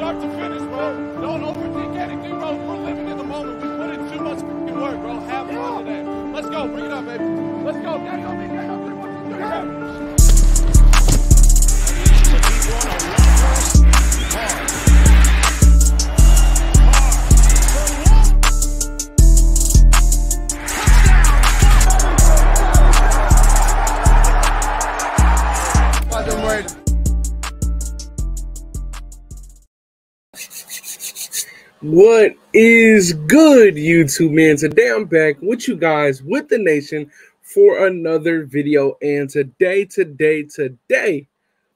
start to finish, bro. Don't overthink anything, bro. We're living in the moment. We put in too much work, bro. Have fun today. Let's go. Bring it up, baby. Let's go. Daddy on me. Daddy on me. What is good, YouTube man? Today I'm back with you guys, with the nation, for another video. And today,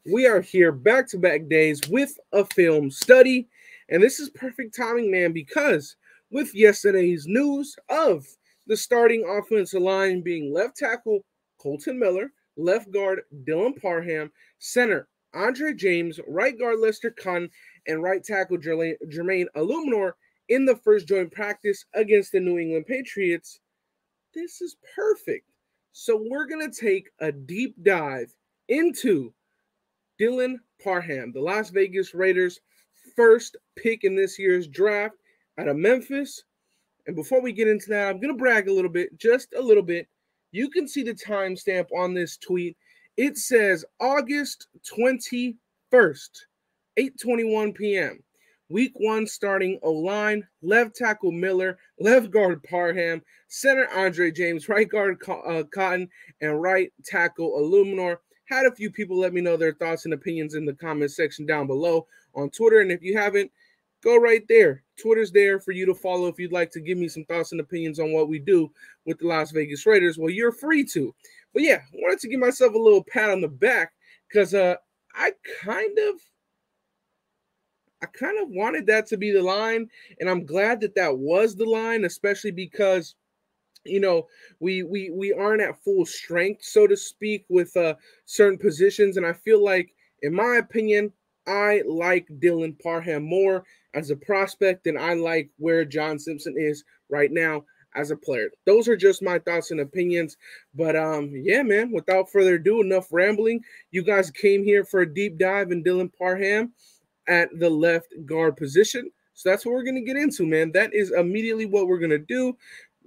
we are here back-to-back days with a film study. And this is perfect timing, man, because with yesterday's news of the starting offensive line being left tackle Colton Miller, left guard Dylan Parham, center Andre James, right guard Lester Cotton, and right tackle Jermaine Illuminor in the first joint practice against the New England Patriots. This is perfect. So we're going to take a deep dive into Dylan Parham, the Las Vegas Raiders' first pick in this year's draft out of Memphis. And before we get into that, I'm going to brag a little bit, just a little bit. You can see the timestamp on this tweet. It says August 21st, 8:21 p.m. Week 1 starting O-line, left tackle Miller, left guard Parham, center Andre James, right guard Cotton, and right tackle Illuminor. Had a few people let me know their thoughts and opinions in the comment section down below on Twitter. And if you haven't, go right there. Twitter's there for you to follow if you'd like to give me some thoughts and opinions on what we do with the Las Vegas Raiders. Well, you're free to. But yeah, I wanted to give myself a little pat on the back because I kind of wanted that to be the line, and I'm glad that that was the line, especially because, you know, we aren't at full strength, so to speak, with certain positions, and I feel like, in my opinion, I like Dylan Parham more as a prospect than I like where John Simpson is right now as a player. Those are just my thoughts and opinions. But yeah, man, without further ado, enough rambling. You guys came here for a deep dive in Dylan Parham at the left guard position. So that's what we're going to get into, man. That is immediately what we're going to do.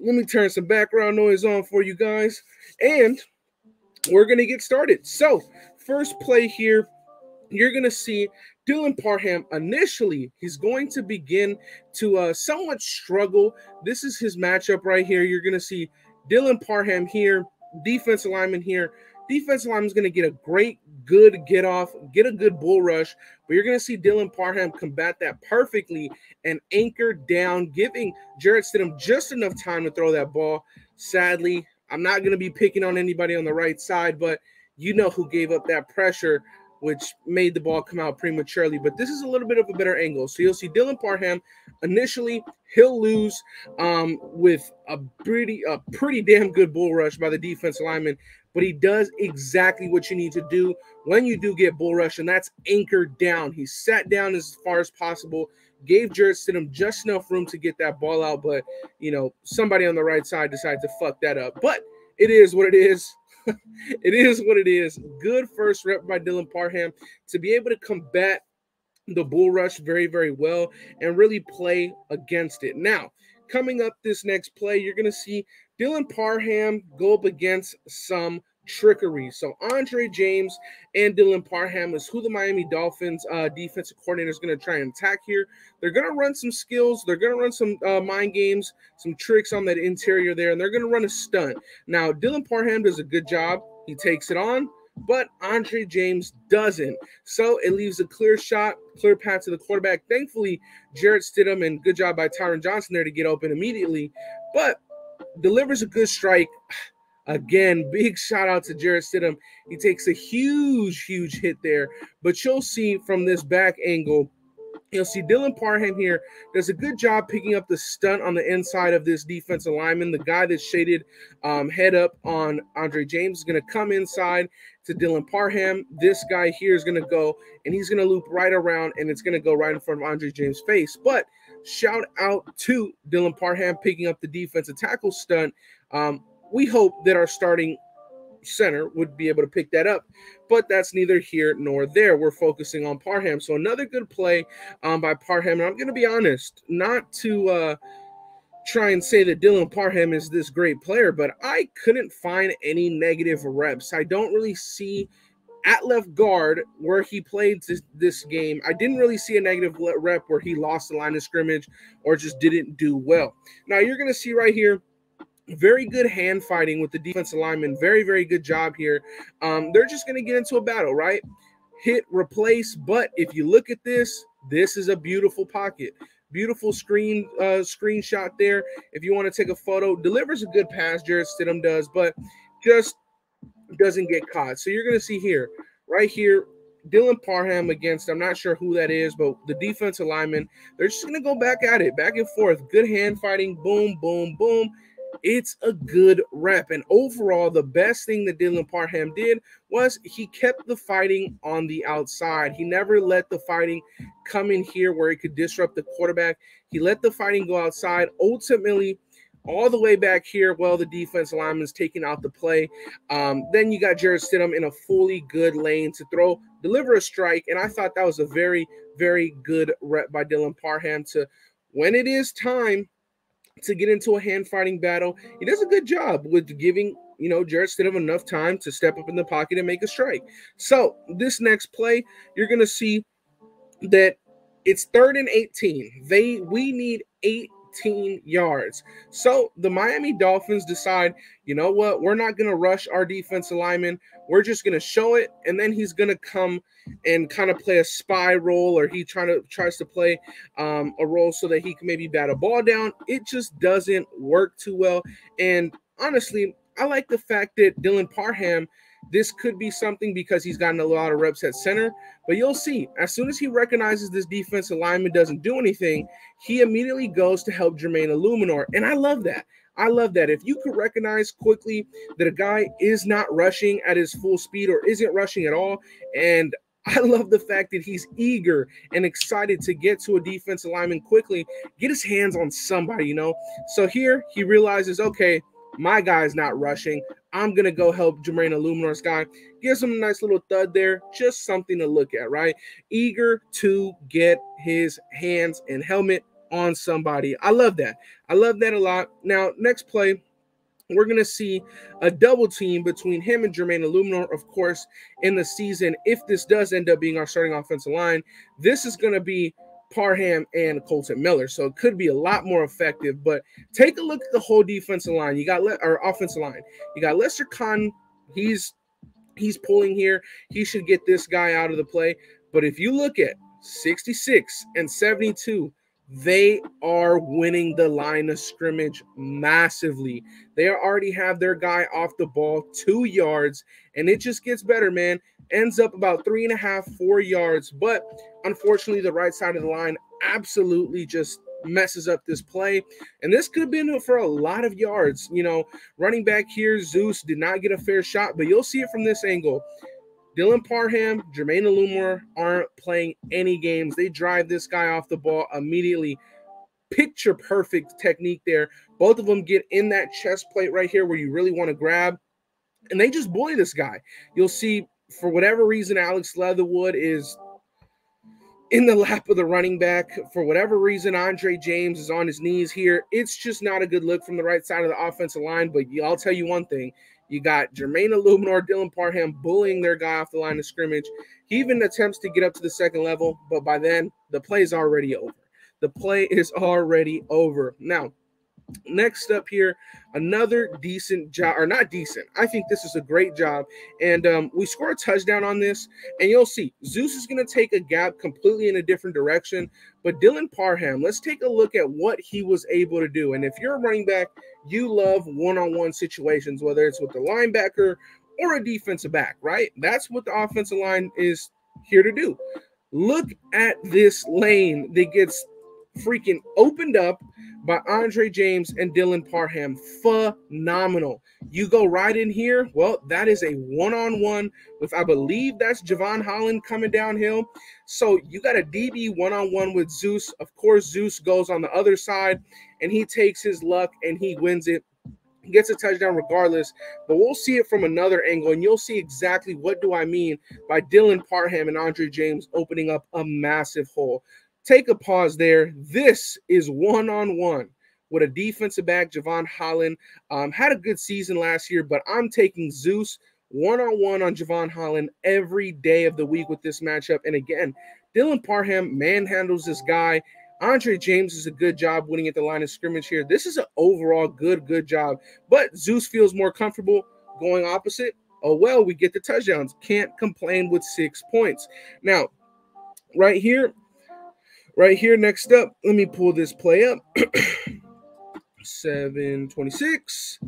Let me turn some background noise on for you guys, and we're going to get started. So first play here, you're going to see Dylan Parham. Initially, he's going to begin to somewhat struggle. This is his matchup right here. You're going to see Dylan Parham here, defensive lineman here. Defensive lineman is going to get a good get off, get a good bull rush, but you're going to see Dylan Parham combat that perfectly and anchor down, giving Jarrett Stidham just enough time to throw that ball. Sadly, I'm not going to be picking on anybody on the right side, but you know who gave up that pressure, which made the ball come out prematurely. But this is a little bit of a better angle. So you'll see Dylan Parham. Initially, he'll lose with a pretty damn good bull rush by the defensive lineman, but he does exactly what you need to do when you do get bull rush, and that's anchored down. He sat down as far as possible, gave Jarrett Stidham just enough room to get that ball out, but, you know, somebody on the right side decided to fuck that up. But it is what it is. It is what it is. Good first rep by Dylan Parham to be able to combat the bull rush very, very well and really play against it. Now, coming up this next play, you're going to see Dylan Parham go up against some trickery. So Andre James and Dylan Parham is who the Miami Dolphins defensive coordinator is going to try and attack here. They're going to run some skills. They're going to run some mind games, some tricks on that interior there, and they're going to run a stunt. Now, Dylan Parham does a good job. He takes it on, but Andre James doesn't. So it leaves a clear shot, clear path to the quarterback. Thankfully, Jarrett Stidham, and good job by Tyron Johnson there to get open immediately, but delivers a good strike. Again, big shout out to Jarrett Stidham. He takes a huge hit there, but you'll see from this back angle, you'll see Dylan Parham here does a good job picking up the stunt on the inside of this defensive lineman. The guy that's shaded head up on Andre James is going to come inside to Dylan Parham. This guy here is going to go, and he's going to loop right around, and it's going to go right in front of Andre James' face. But shout out to Dylan Parham picking up the defensive tackle stunt. We hope that our starting center would be able to pick that up. But that's neither here nor there. We're focusing on Parham. So another good play by Parham. And I'm going to be honest, not to try and say that Dylan Parham is this great player, but I couldn't find any negative reps. I don't really see at left guard where he played this game. I didn't really see a negative rep where he lost the line of scrimmage or just didn't do well. Now you're going to see right here, very good hand fighting with the defensive lineman. Very, very good job here. They're just going to get into a battle, right? Hit, replace. But if you look at this, this is a beautiful pocket. Beautiful screenshot there. If you want to take a photo, delivers a good pass, Jarrett Stidham does, but just doesn't get caught. So you're going to see here, right here, Dylan Parham against, I'm not sure who that is, but the defensive lineman, they're just going to go back at it, back and forth. Good hand fighting, boom, boom, boom. It's a good rep. And overall, the best thing that Dylan Parham did was he kept the fighting on the outside. He never let the fighting come in here where it could disrupt the quarterback. He let the fighting go outside. Ultimately, all the way back here, well, the defensive lineman's taking out the play. Then you got Jarrett Stidham in a fully good lane to throw, deliver a strike, and I thought that was a very, very good rep by Dylan Parham to, when it is time to get into a hand-fighting battle, he does a good job with giving, Jarrett Stidham enough time to step up in the pocket and make a strike. So this next play, you're going to see that it's 3rd and 18. We need 18 yards. So the Miami Dolphins decide, you know what, we're not going to rush our defensive lineman. We're just going to show it, and then he's going to come and kind of play a spy role, or he tries to play a role so that he can maybe bat a ball down. It just doesn't work too well. And honestly, I like the fact that Dylan Parham, this could be something because he's gotten a lot of reps at center, but you'll see as soon as he recognizes this defensive lineman doesn't do anything, he immediately goes to help Jermaine Illuminor. And I love that. I love that. If you could recognize quickly that a guy is not rushing at his full speed or isn't rushing at all, and I love the fact that he's eager and excited to get to a defensive lineman quickly, get his hands on somebody, So here he realizes, okay, my guy's not rushing. I'm going to go help Jermaine Illuminor's guy. Gives him a nice little thud there. Just something to look at, right? Eager to get his hands and helmet on somebody. I love that. I love that a lot. Now, next play, we're going to see a double team between him and Jermaine Illuminor, of course, in the season. If this does end up being our starting offensive line, this is going to be Parham and Colton Miller. So it could be a lot more effective. But take a look at the whole defensive line. You got our offensive line. You got Lester Cotton. He's pulling here. He should get this guy out of the play. But if you look at 66 and 72, they are winning the line of scrimmage massively. They already have their guy off the ball 2 yards, and it just gets better, man. Ends up about 3.5, 4 yards. But unfortunately, the right side of the line absolutely just messes up this play. And this could have been for a lot of yards. Running back here, Zeus did not get a fair shot, but you'll see it from this angle. Dylan Parham, Jermaine Illuminor aren't playing any games. They drive this guy off the ball immediately. Picture perfect technique there. Both of them get in that chest plate right here where you really want to grab, and they just bully this guy. You'll see, for whatever reason, Alex Leatherwood is in the lap of the running back. For whatever reason, Andre James is on his knees here. It's just not a good look from the right side of the offensive line, but I'll tell you one thing. You got Jermaine Illuminor, Dylan Parham bullying their guy off the line of scrimmage. He even attempts to get up to the second level, but by then, the play is already over. The play is already over. Now, next up here, another decent job, or not decent. I think this is a great job. And we score a touchdown on this, and you'll see Zeus is going to take a gap completely in a different direction. But Dylan Parham, let's take a look at what he was able to do. And if you're a running back, you love one-on-one situations, whether it's with the linebacker or a defensive back, right? That's what the offensive line is here to do. Look at this lane that gets freaking opened up by Andre James and Dylan Parham. Phenomenal. You go right in here. Well, that is a one-on-one with, I believe that's Javon Holland coming downhill. So you got a DB one-on-one with Zeus. Of course, Zeus goes on the other side, and he takes his luck, and he wins it gets a touchdown regardless, but we'll see it from another angle, and you'll see exactly what do I mean by Dylan Parham and Andre James opening up a massive hole. Take a pause there. This is one-on-one with a defensive back. Javon Holland had a good season last year, but I'm taking Zeus one-on-one on Javon Holland every day of the week with this matchup. And again, Dylan Parham manhandles this guy. Andre James is a good job winning at the line of scrimmage here. This is an overall good job, but Zeus feels more comfortable going opposite. Oh, well, we get the touchdowns. Can't complain with 6 points. Now, right here, next up, let me pull this play up. 726.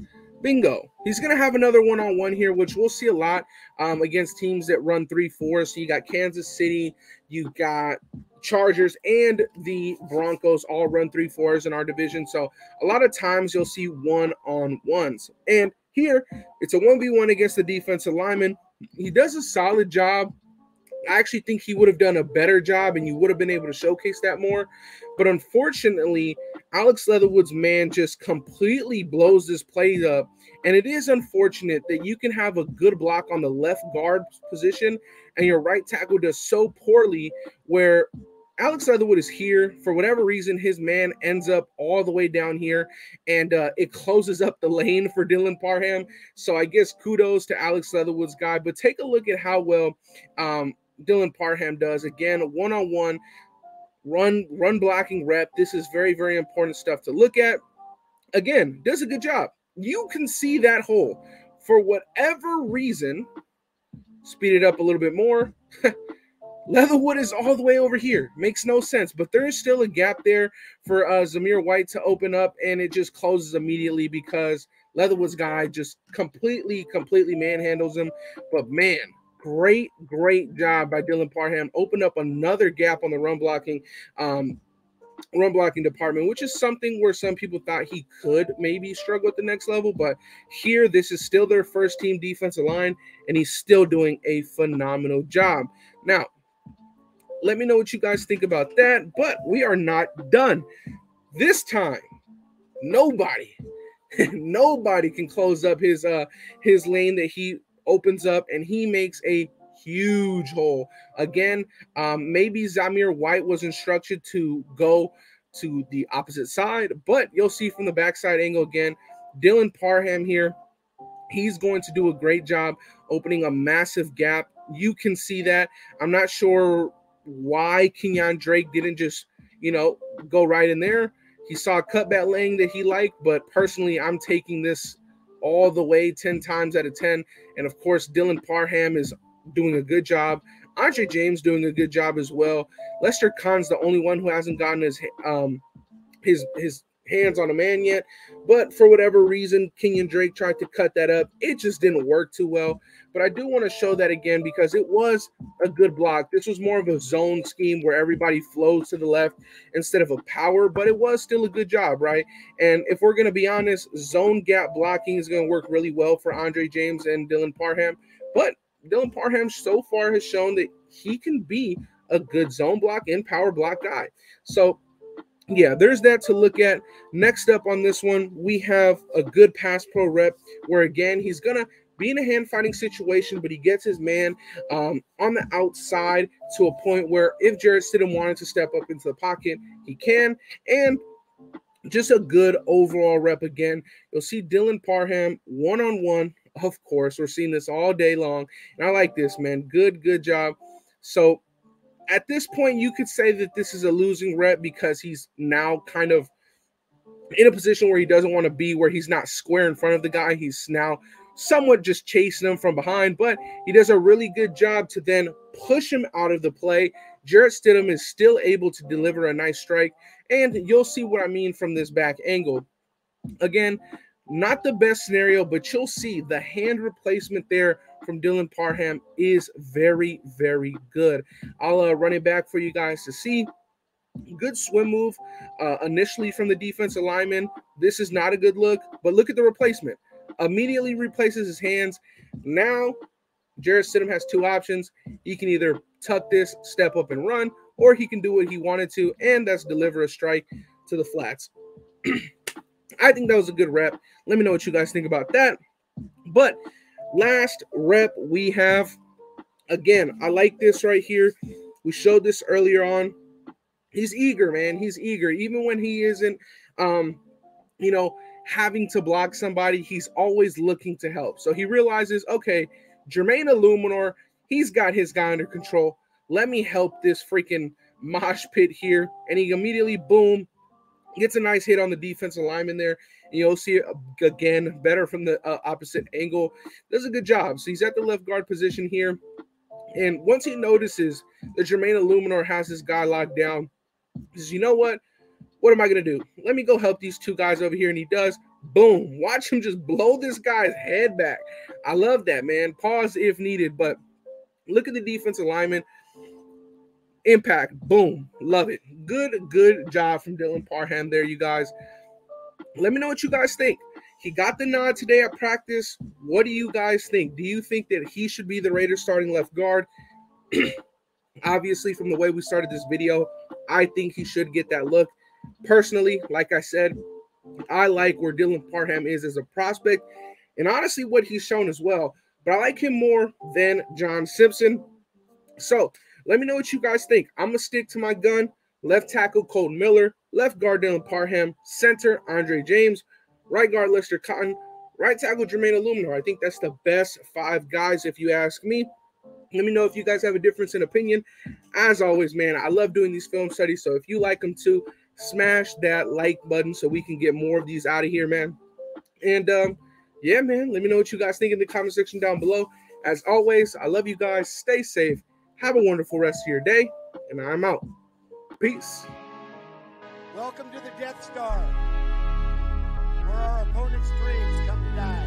Bingo. He's going to have another one-on-one here, which we'll see a lot against teams that run 3-4. So you got Kansas City, you got Chargers, and the Broncos all run 3-4s in our division. So a lot of times you'll see one-on-ones. And here, it's a 1v1 against the defensive lineman. He does a solid job. I actually think he would have done a better job, and you would have been able to showcase that more. But unfortunately, Alex Leatherwood's man just completely blows this play up. And it is unfortunate that you can have a good block on the left guard position and your right tackle does so poorly where Alex Leatherwood is here. For whatever reason, his man ends up all the way down here, and it closes up the lane for Dylan Parham. So I guess kudos to Alex Leatherwood's guy. But take a look at how well Dylan Parham does. Again, one-on-one run blocking rep. This is very important stuff to look at. Again, does a good job. You can see that hole. For whatever reason, speed it up a little bit more. Leatherwood is all the way over here. Makes no sense, but there is still a gap there for Zamir White to open up, and it just closes immediately because Leatherwood's guy just completely manhandles him. But man, great job by Dylan Parham. Opened up another gap on the run blocking department, which is something where some people thought he could maybe struggle at the next level. But here, this is still their first team defensive line, and he's still doing a phenomenal job. Now, let me know what you guys think about that, but we are not done. This time, nobody can close up his lane that he opens up, and he makes a huge hole. Again, maybe Zamir White was instructed to go to the opposite side, but you'll see from the backside angle again, Dylan Parham here, he's going to do a great job opening a massive gap. You can see that. I'm not sure why Kenyon Drake didn't just, go right in there. He saw a cutback lane that he liked, but personally, I'm taking this all the way 10 times out of 10. And of course, Dylan Parham is doing a good job. Andre James doing a good job as well. Lester Kahn's the only one who hasn't gotten his hands on a man yet. But for whatever reason, Kenyon Drake tried to cut that up. It just didn't work too well. But I do want to show that again because it was a good block. This was more of a zone scheme where everybody flows to the left instead of a power, but it was still a good job, right? And if we're going to be honest, zone gap blocking is going to work really well for Andre James and Dylan Parham. But Dylan Parham so far has shown that he can be a good zone block and power block guy. So yeah, there's that to look at. Next up on this one, we have a good pass pro rep where, again, he's going to be in a hand-fighting situation, but he gets his man on the outside to a point where if Jarrett Stidham wanted to step up into the pocket, he can. And just a good overall rep again. You'll see Dylan Parham one-on-one. Of course, we're seeing this all day long. And I like this, man. Good job. So at this point, you could say that this is a losing rep because he's now kind of in a position where he doesn't want to be, where he's not square in front of the guy. He's now somewhat just chasing him from behind, but he does a really good job to then push him out of the play. Jarrett Stidham is still able to deliver a nice strike, and you'll see what I mean from this back angle. Again, not the best scenario, but you'll see the hand replacement there from Dylan Parham is very good. I'll run it back for you guys to see. Good swim move initially from the defensive lineman. This is not a good look, but look at the replacement. Immediately replaces his hands. Now, Jarrett Stidham has two options. He can either tuck this, step up and run, or he can do what he wanted to, and that's deliver a strike to the flats. I think that was a good rep. Let me know what you guys think about that. But last rep we have, again, I like this right here. We showed this earlier on. He's eager, man. He's eager. Even when he isn't, you know, having to block somebody, he's always looking to help. So he realizes, okay, Jermaine Illuminor, he's got his guy under control. Let me help this freaking mosh pit here. And he immediately, boom, gets a nice hit on the defensive lineman there. And you'll see it again better from the opposite angle. Does a good job. So he's at the left guard position here. And once he notices that Jermaine Illuminor has his guy locked down, he says, you know what? What am I going to do? Let me go help these two guys over here. And he does. Boom. Watch him just blow this guy's head back. I love that, man. Pause if needed. But look at the defensive lineman. Impact. Boom. Love it. Good job from Dylan Parham there, you guys. Let me know what you guys think. He got the nod today at practice. What do you guys think? Do you think that he should be the Raiders starting left guard? Obviously, from the way we started this video, I think he should get that look. Personally, like I said, I like where Dylan Parham is as a prospect and honestly what he's shown as well. But I like him more than John Simpson. So let me know what you guys think. I'm going to stick to my gun. Left tackle, Colton Miller. Left guard, Dylan Parham. Center, Andre James. Right guard, Lester Cotton. Right tackle, Jermaine Illuminor. I think that's the best 5 guys if you ask me. Let me know if you guys have a difference in opinion. As always, man, I love doing these film studies. So if you like them too, smash that like button so we can get more of these out of here, man. And yeah, man, let me know what you guys think in the comment section down below. As always, I love you guys. Stay safe. Have a wonderful rest of your day. And I'm out. Peace. Welcome to the Death Star, where our opponent's dreams come to die.